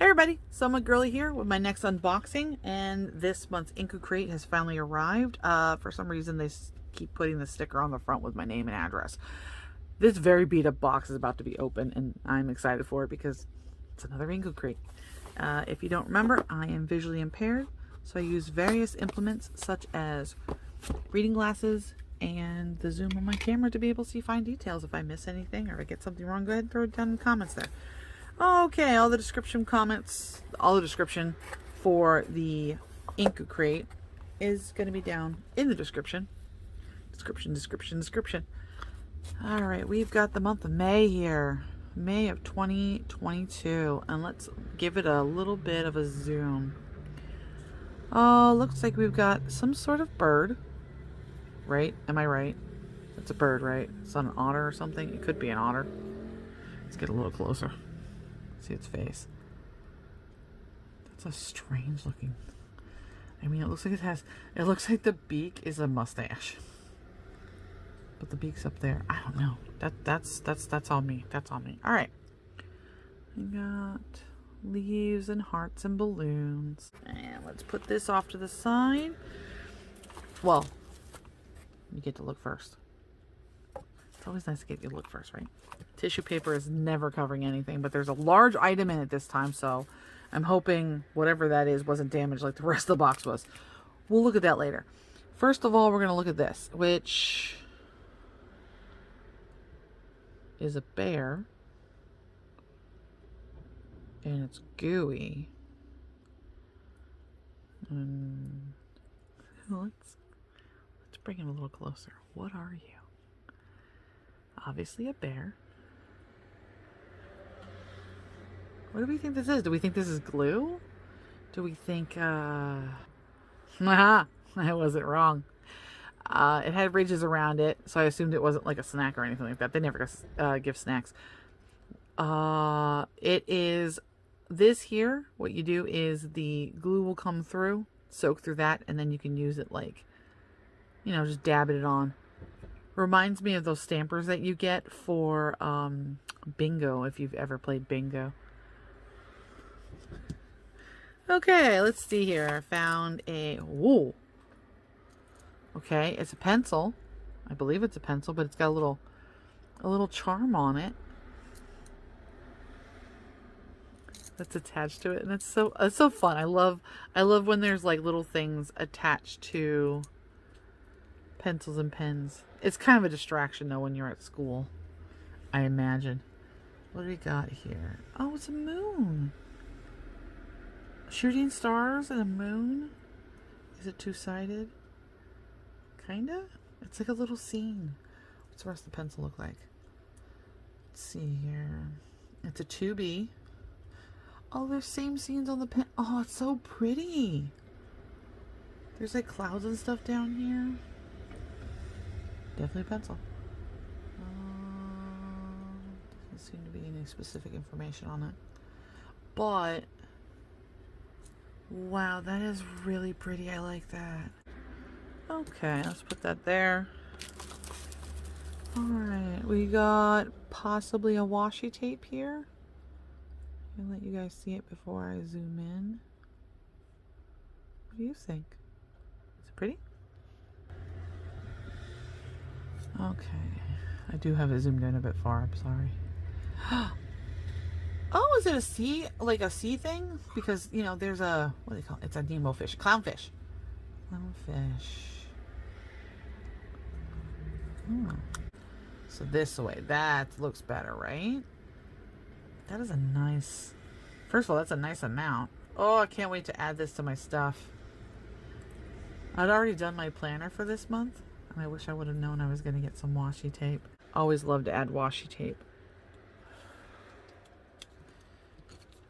Hey everybody, Summer Girly here with my next unboxing, and this month's Inku Crate has finally arrived. For some reason they keep putting the sticker on the front with my name and address. This very beat up box is about to be open and I'm excited for it because it's another Inku Crate. If you don't remember, I am visually impaired, so I use various implements such as reading glasses and the zoom on my camera to be able to see fine details. If I miss anything or I get something wrong, go ahead and throw it down in the comments there. Okay, all the description for the Inku Crate is going to be down in the description. Description. All right, we've got the month of May here. May of 2022. And let's give it a little bit of a zoom. Oh, looks like we've got some sort of bird. Right? Am I right? It's a bird, right? It's not an otter or something. It could be an otter. Let's get a little closer. See its face. That's a strange looking. I mean, it looks like the beak is a mustache. But the beak's up there. I don't know. That's on me. That's on me. All right. We got leaves and hearts and balloons. And let's put this off to the side. Well, you get to look first. It's always nice to get you to look first, right? Tissue paper is never covering anything, but there's a large item in it this time, so I'm hoping whatever that is wasn't damaged like the rest of the box was. We'll look at that later. First of all, we're going to look at this, which is a bear, and it's gooey. And let's bring him a little closer. What are you? Obviously a bear. What do we think this is? Do we think this is glue? Do we think, I wasn't wrong. It had ridges around it, so I assumed it wasn't like a snack or anything like that. They never give snacks. It is this here. What you do is the glue will come through, soak through that, and then you can use it like, you know, just dab it on. Reminds me of those stampers that you get for bingo, if you've ever played bingo. Okay, let's see here. I found a... Whoa. Okay, it's a pencil. I believe it's a pencil, but it's got a little charm on it that's attached to it, and it's so fun. I love when there's like little things attached to pencils and pens. It's kind of a distraction though when you're at school, I imagine. What do we got here? Oh, it's a moon. Shooting stars and a moon. Is it two-sided? Kinda. It's like a little scene. What's the rest of the pencil look like? Let's see here. It's a 2B. Oh, there's same scenes on the pen. Oh, it's so pretty. There's like clouds and stuff down here. Definitely a pencil. Doesn't seem to be any specific information on it. But, wow, that is really pretty. I like that. Okay, let's put that there. Alright, we got possibly a washi tape here. I'll let you guys see it before I zoom in. What do you think? Is it pretty? Okay, I do have it zoomed in a bit far, I'm sorry. Oh, is it a sea, like a sea thing? Because, you know, there's a, what do they call it? It's a Nemo fish, clownfish. Clownfish. So this way, that looks better, right? That is a nice, first of all, that's a nice amount. Oh, I can't wait to add this to my stuff. I'd already done my planner for this month, and I wish I would have known I was going to get some washi tape. Always love to add washi tape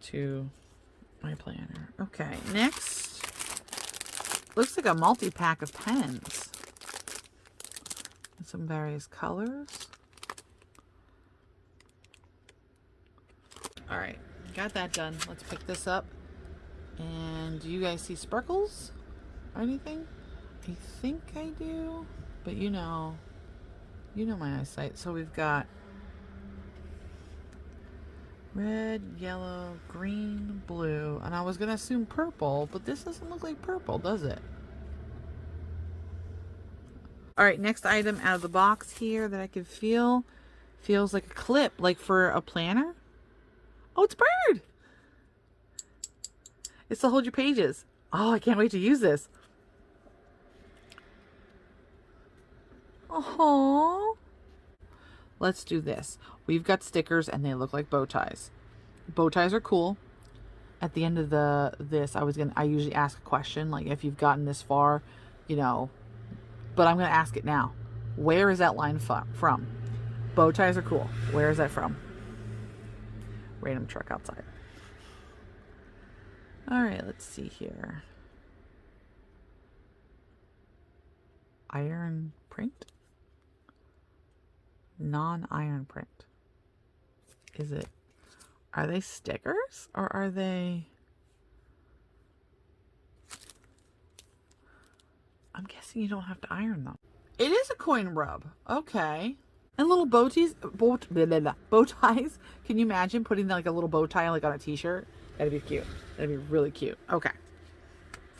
to my planner. Okay, next, looks like a multi-pack of pens. In some various colors. Alright, got that done. Let's pick this up. And do you guys see sparkles or anything? I think I do, but you know my eyesight. So we've got Red, yellow, green, blue. And I was going to assume purple, but this doesn't look like purple, does it? All right, next item out of the box here that I can feel. Feels like a clip, like for a planner. Oh, it's a bird. It's to hold your pages. Oh, I can't wait to use this. Oh. Let's do this. We've got stickers and they look like bow ties. Bow ties are cool. At the end of I usually ask a question, like if you've gotten this far, you know, but I'm going to ask it now. Where is that line from? Bow ties are cool. Where is that from? Random truck outside. All right, let's see here. Iron print? Non-iron print. Are they stickers or are they... I'm guessing you don't have to iron them. It is a coin rub. Okay. And little bow ties. Can you imagine putting like a little bow tie like on a t-shirt? That'd be cute. That'd be really cute. Okay.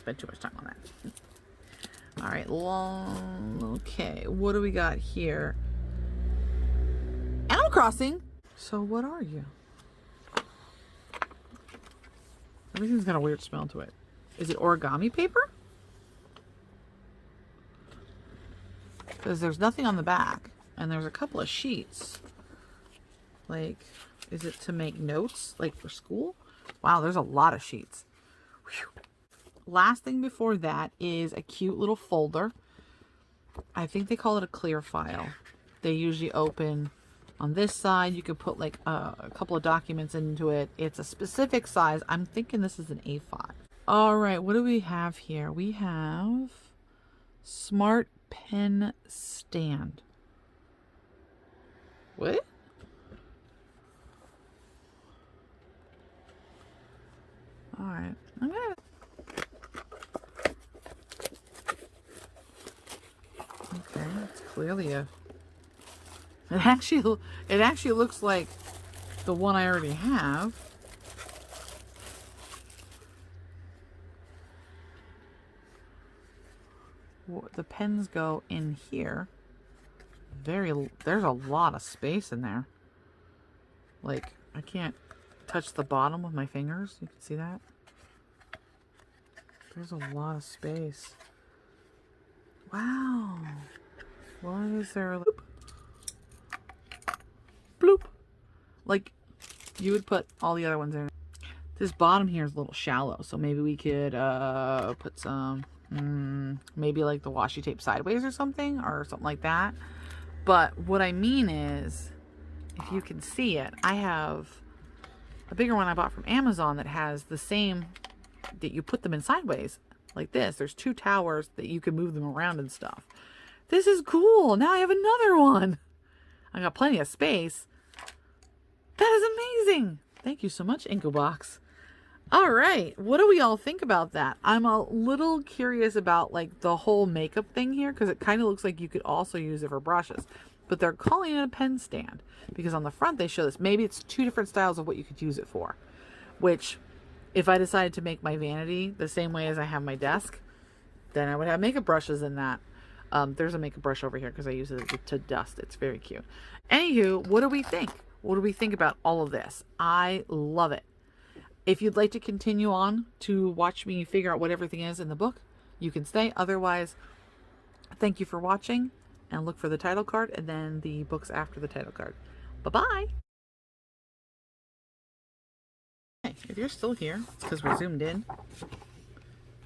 Spent too much time on that. All right. Okay. What do we got here? Animal Crossing. So what are you? Everything's got a weird smell to it. Is it origami paper? Because there's nothing on the back. And there's a couple of sheets. Like, is it to make notes? Like for school? Wow, there's a lot of sheets. Whew. Last thing before that is a cute little folder. I think they call it a clear file. They usually open on this side. You could put like a couple of documents into it. It's a specific size. I'm thinking this is an A5. All right, what do we have here? We have smart pen stand. What? All right, I'm gonna... Okay, it's clearly a... It actually looks like the one I already have. The pens go in here. There's a lot of space in there. Like, I can't touch the bottom with my fingers. You can see that? There's a lot of space. Wow. Why is there a... Bloop. Bloop. Like, you would put all the other ones in. This bottom here is a little shallow, so maybe we could put some... maybe like the washi tape sideways or something like that. But what I mean is, if you can see it, I have a bigger one I bought from Amazon that has the same, that you put them in sideways like this. There's two towers that you can move them around and stuff. This is cool. Now I have another one. I got plenty of space. That is amazing. Thank you so much, Inku Box. All right, what do we all think about that? I'm a little curious about like the whole makeup thing here because it kind of looks like you could also use it for brushes, but they're calling it a pen stand because on the front they show this. Maybe it's two different styles of what you could use it for, which if I decided to make my vanity the same way as I have my desk, then I would have makeup brushes in that. There's a makeup brush over here because I use it to dust. It's very cute. Anywho, what do we think? What do we think about all of this? I love it. If you'd like to continue on to watch me figure out what everything is in the book, you can stay. Otherwise, thank you for watching and look for the title card and then the books after the title card. Bye-bye. Hey, if you're still here, it's because we're zoomed in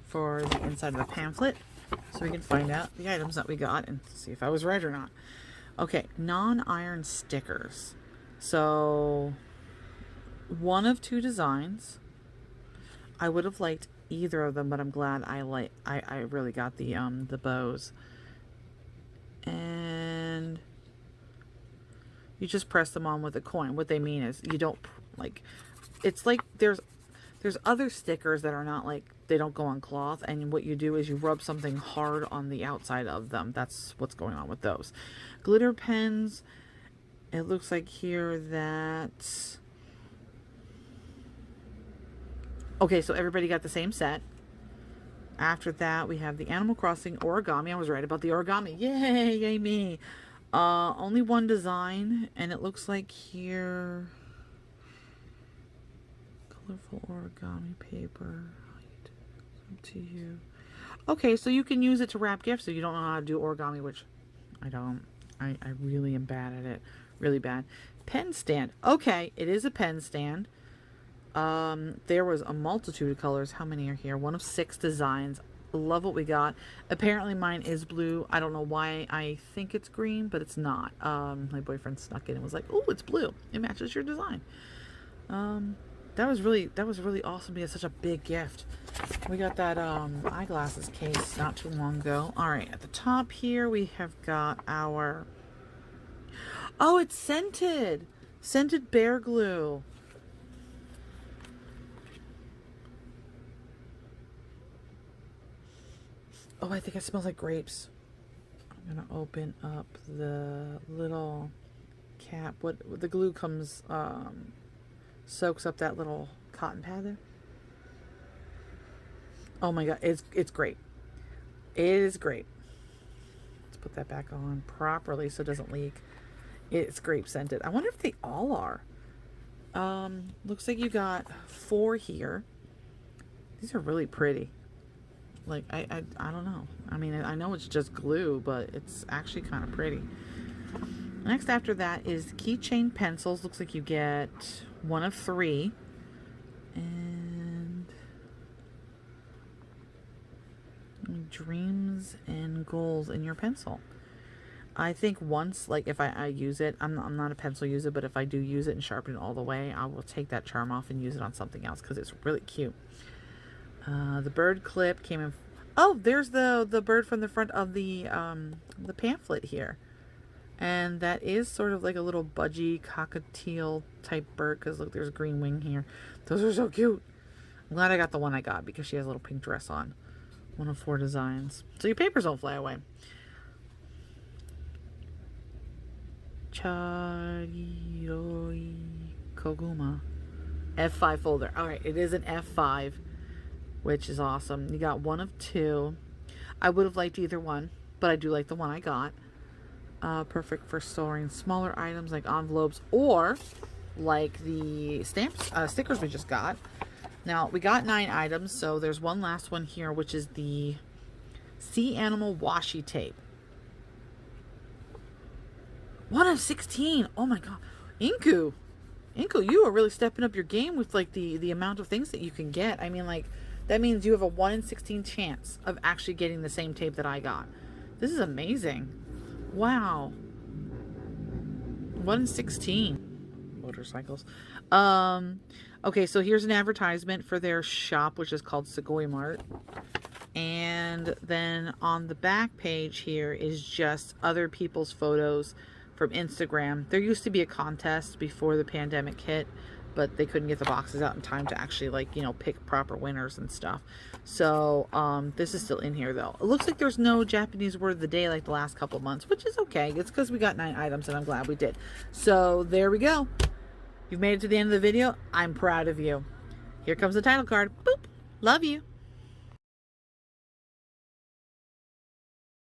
for the inside of the pamphlet so we can find out the items that we got and see if I was right or not. Okay, non-iron stickers. So... one of two designs. I would have liked either of them, but I'm glad I really got the bows. And you just press them on with a coin. What they mean is you don't like, it's like there's other stickers that are not like, they don't go on cloth, and what you do is you rub something hard on the outside of them. That's what's going on with those. Glitter pens, it looks like here that Okay, so everybody got the same set. After that, we have the Animal Crossing origami. I was right about the origami. Yay, yay me. Only one design, and it looks like here, colorful origami paper. Up to you. Okay, so you can use it to wrap gifts if you don't know how to do origami, which I don't. I really am bad at it. Really bad. Pen stand. Okay, it is a pen stand. There was a multitude of colors. How many are here? One of 6 designs. Love what we got. Apparently mine is blue. I don't know why I think it's green, but it's not. My boyfriend snuck in and was like, "Oh, it's blue. It matches your design." That was really awesome to get such a big gift. We got that eyeglasses case not too long ago. All right, at the top here we have got our. Oh, it's scented. Scented bear glue. Oh, I think it smells like grapes. I'm gonna open up the little cap. What the glue comes soaks up that little cotton pad there. Oh my god, it's great. It is great. Let's put that back on properly so it doesn't leak. It's grape scented. I wonder if they all are. Looks like you got 4 here. These are really pretty. Like, I don't know. I mean, I know it's just glue, but it's actually kind of pretty. Next after that is keychain pencils. Looks like you get 1 of 3. And dreams and goals in your pencil. I think once, like, if I use it, I'm not a pencil user, but if I do use it and sharpen it all the way, I will take that charm off and use it on something else because it's really cute. The bird clip came in. Oh, there's the bird from the front of the pamphlet here. And that is sort of like a little budgie cockatiel type bird because look, there's a green wing here. Those are so cute. I'm glad I got the one I got because she has a little pink dress on. 1 of 4 designs. So your papers don't fly away. Chariroi Koguma. F5 folder. Alright, it is an F5, which is awesome. You got 1 of 2. I would have liked either one, but I do like the one I got. Perfect for storing smaller items like envelopes or like the stamps, stickers we just got. Now, we got 9 items, so there's one last one here, which is the sea animal washi tape. 1 of 16. Oh my god. Inku, you are really stepping up your game with like the amount of things that you can get. I mean, like, that means you have a 1 in 16 chance of actually getting the same tape that I got. This is amazing. Wow. 1 in 16. Motorcycles. Okay, so here's an advertisement for their shop, which is called Sugoi Mart. And then on the back page here is just other people's photos from Instagram. There used to be a contest before the pandemic hit, but they couldn't get the boxes out in time to actually, like, you know, pick proper winners and stuff. So this is still in here though. It looks like there's no Japanese word of the day like the last couple months, which is okay. It's because we got 9 items and I'm glad we did. So there we go. You've made it to the end of the video. I'm proud of you. Here comes the title card. Boop. Love you.